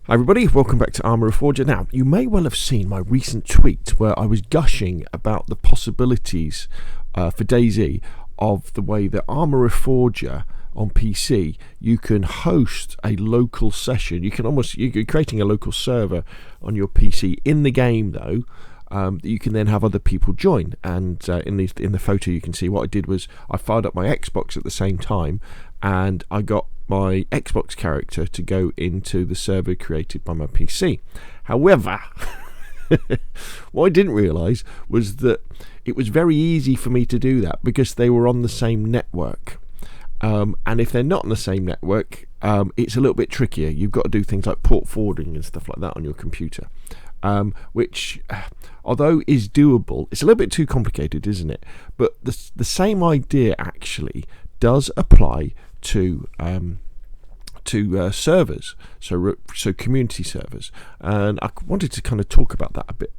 Hi everybody, welcome back to Arma Reforger. Now, you may well have seen my recent tweet where I was gushing about the possibilities for DayZ of the way that Arma Reforger on PC, you can host a local session. You're creating a local server on your PC in the game though, that you can then have other people join. And in the photo you can see what I did was I fired up my Xbox at the same time, and I got my Xbox character to go into the server created by my PC. However, what I didn't realise was that it was very easy for me to do that because they were on the same network. And if they're not on the same network, it's a little bit trickier. You've got to do things like port forwarding and stuff like that on your computer, which, although is doable, it's a little bit too complicated, isn't it? But the same idea actually does apply to servers, so community servers, and I wanted to kind of talk about that a bit.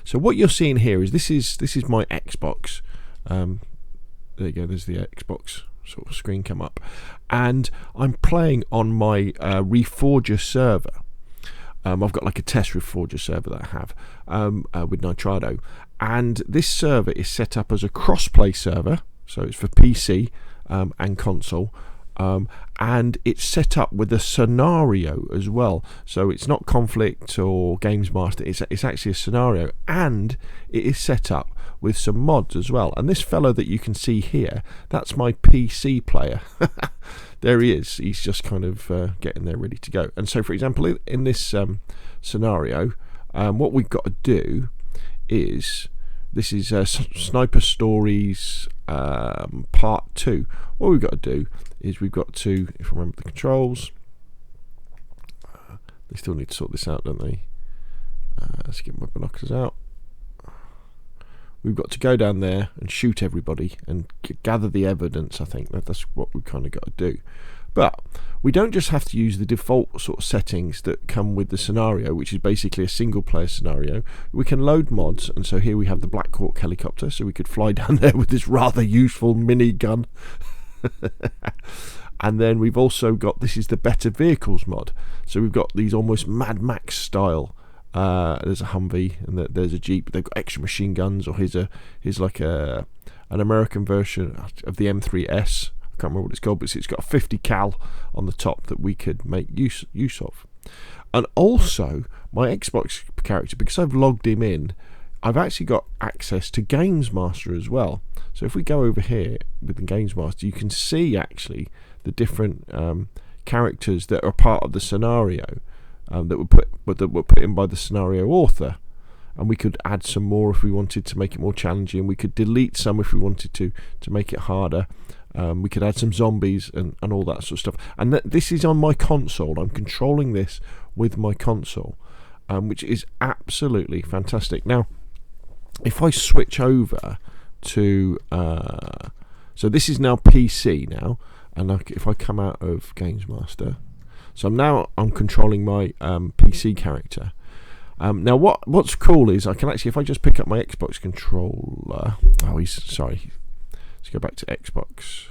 So what you're seeing here is this is my Xbox. There you go. There's the Xbox sort of screen come up, and I'm playing on my Reforger server. I've got like a test Reforger server that I have with Nitrado, and this server is set up as a cross-play server, so it's for PC and console. And it's set up with a scenario as well, so it's not conflict or games master, it's actually a scenario, and it is set up with some mods as well. And this fellow that you can see here, that's my PC player. There he is, he's just kind of getting there ready to go. And so for example in this scenario, what we've got to do is, this is Sniper Stories Part 2. What we've got to do is we've got to, if I remember the controls, they still need to sort this out, don't they? Let's get my binoculars out. We've got to go down there and shoot everybody and gather the evidence. I think that's what we've kind of got to do. But we don't just have to use the default sort of settings that come with the scenario, which is basically a single player scenario. We can load mods, and so here we have the Black Hawk helicopter, so we could fly down there with this rather useful mini gun. And then we've also got, this is the Better Vehicles mod, so we've got these almost Mad Max style. There's a Humvee and there's a Jeep. They've got extra machine guns, or here's like an American version of the M3S. I can't remember what it's called, but it's got a 50 cal on the top that we could make use of. And also my Xbox character, because I've logged him in, I've actually got access to Games Master as well. So if we go over here with the Games Master, you can see actually the different characters that are part of the scenario that were put in by the scenario author. And we could add some more if we wanted to make it more challenging. We could delete some if we wanted to make it harder. We could add some zombies and all that sort of stuff. And this is on my console. I'm controlling this with my console, which is absolutely fantastic. Now, if I switch over to... so this is now PC now. And if I come out of Games Master... So I'm controlling my PC character. Now what's cool is I can actually, if I just pick up my Xbox controller, sorry, let's go back to Xbox.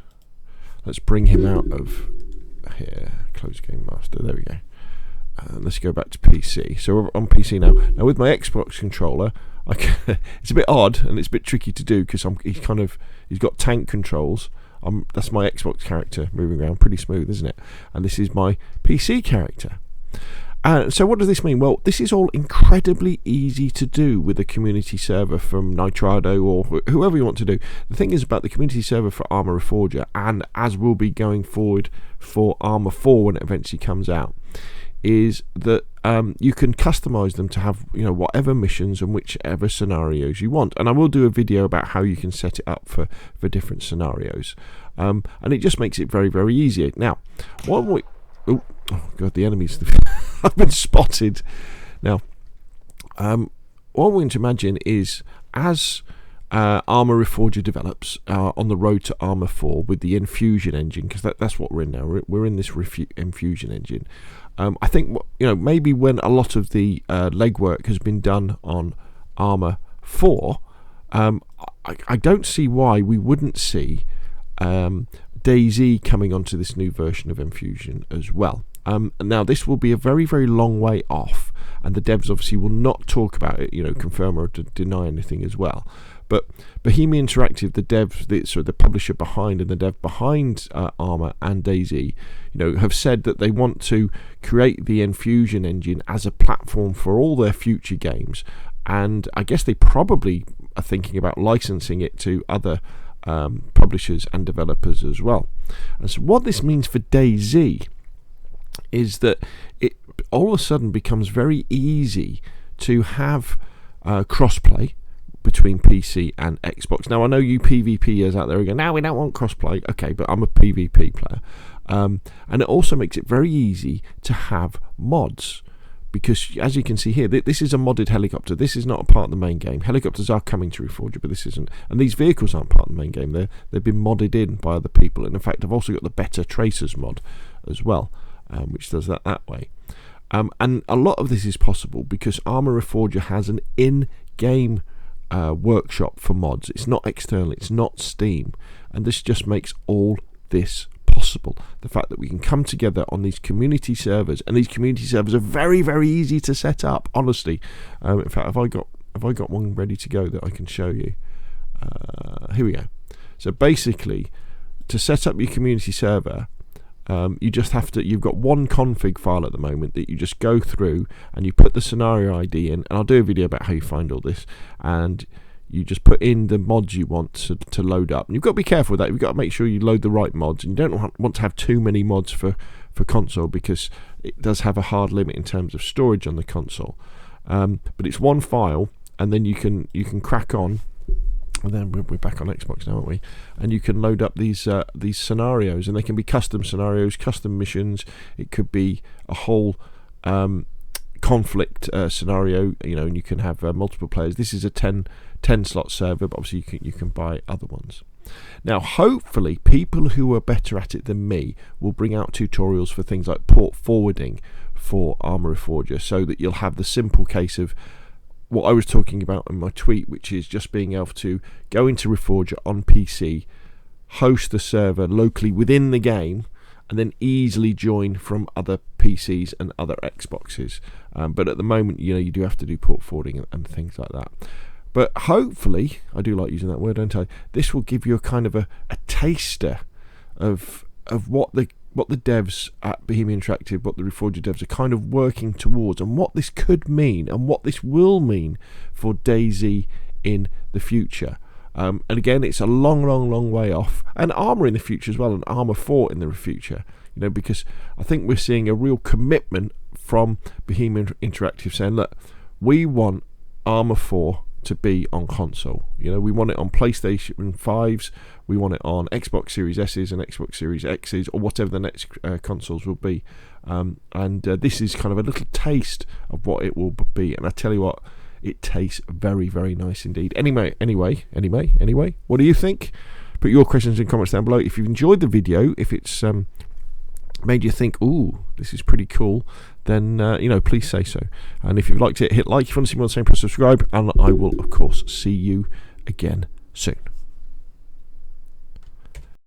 Let's bring him out of here, close Game Master, there we go. Let's go back to PC. So we're on PC now. Now with my Xbox controller, it's a bit odd and it's a bit tricky to do because he's got tank controls. That's my Xbox character moving around, pretty smooth, isn't it? And this is my PC character. So what does this mean? Well, this is all incredibly easy to do with a community server from Nitrado or whoever you want to do. The thing is about the community server for Arma Reforger, and as will be going forward for Arma 4 when it eventually comes out, is that you can customize them to have whatever missions and whichever scenarios you want. And I will do a video about how you can set it up for different scenarios, and it just makes it very, very easy. Now, oh god, the enemies! I've been spotted. Now, what we're going to imagine is as Arma Reforger develops on the road to Arma 4 with the Enfusion engine, because that's what we're in now. We're in this Enfusion engine. I think maybe when a lot of the legwork has been done on Arma 4, I don't see why we wouldn't see DayZ coming onto this new version of Enfusion as well. Now this will be a very, very long way off, and the devs obviously will not talk about it, confirm or deny anything as well. But Bohemia Interactive, the publisher behind and the dev behind Arma and DayZ, have said that they want to create the Enfusion engine as a platform for all their future games, and I guess they probably are thinking about licensing it to other publishers and developers as well. And so what this means for DayZ is that it all of a sudden becomes very easy to have crossplay between PC and Xbox. Now I know you PvPers out there are going, "No, we don't want crossplay." Okay, but I'm a PvP player, and it also makes it very easy to have mods, because as you can see here, this is a modded helicopter. This is not a part of the main game. Helicopters are coming to Reforger, but this isn't, and these vehicles aren't part of the main game. They've been modded in by other people, and in fact I've also got the Better Tracers mod as well, which does that way. And a lot of this is possible because Arma Reforger has an in-game workshop for mods. It's not external, it's not Steam, and this just makes all this possible. The fact that we can come together on these community servers, and these community servers are very, very easy to set up, honestly. In fact, have I got one ready to go that I can show you? Here we go. So basically, to set up your community server, you just have to, you've got one config file at the moment that you just go through and you put the scenario ID in, and I'll do a video about how you find all this, and you just put in the mods you want to load up. And you've got to be careful with that. You've got to make sure you load the right mods, and you don't want to have too many mods for console, because it does have a hard limit in terms of storage on the console. But it's one file, and then you can crack on. And then we're back on Xbox now, aren't we? And you can load up these scenarios, and they can be custom scenarios, custom missions. It could be a whole conflict scenario, and you can have multiple players. This is a 10 slot server, but obviously you can buy other ones. Now, hopefully, people who are better at it than me will bring out tutorials for things like port forwarding for Arma Reforger, so that you'll have the simple case of what I was talking about in my tweet, which is just being able to go into Reforger on PC, host the server locally within the game, and then easily join from other PCs and other Xboxes. But at the moment, you do have to do port forwarding and things like that. But hopefully, I do like using that word, don't I? This will give you a kind of a taster of what the devs at Bohemia Interactive, what the Reforger devs are kind of working towards, and what this could mean, and what this will mean for DayZ in the future. And again, it's a long way off, and Arma in the future as well, and Arma 4 in the future. Because I think we're seeing a real commitment from Bohemia Interactive saying, look, we want Arma 4 to be on console. We want it on PlayStation 5s, we want it on Xbox Series S's and Xbox Series X's, or whatever the next consoles will be. And this is kind of a little taste of what it will be. And I tell you what, it tastes very, very nice indeed. Anyway, what do you think? Put your questions in comments down below. If you've enjoyed the video, if it's made you think, ooh, this is pretty cool, then please say so. And if you've liked it, hit like. If you want to see more of the same, press subscribe, and I will of course see you again soon.